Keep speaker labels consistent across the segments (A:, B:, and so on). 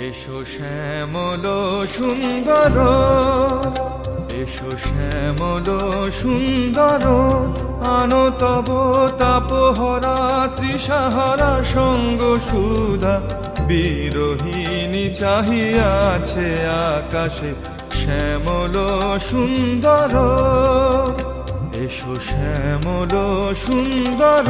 A: এসো শ্যামল সুন্দর, এসো শ্যামল সুন্দর, আনো তব তাপহরা তৃষাহারা সঙ্গ সুধা। বিরোহিণী চাহিয়াছে আকাশে শ্যামল সুন্দর, এসো শ্যামল সুন্দর।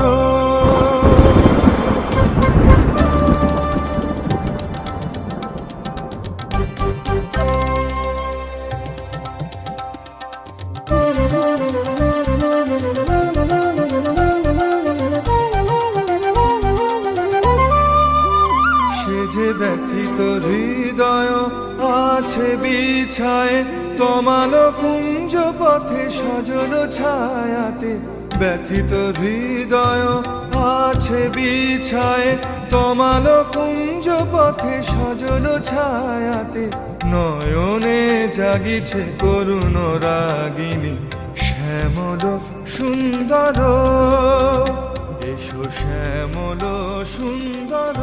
A: সে যে ব্যথিত হৃদয় আছে বিছায় তমাল কুঞ্জ পথে সজল ছায়াতে। ব্যথিত হৃদয় আছে বিছায় তমাল কুঞ্জ পথে সজল ছায়াতে। নয়নে জাগিছে করুণ রাগিনী শ্যামল সুন্দর, এসো শ্যামল সুন্দর।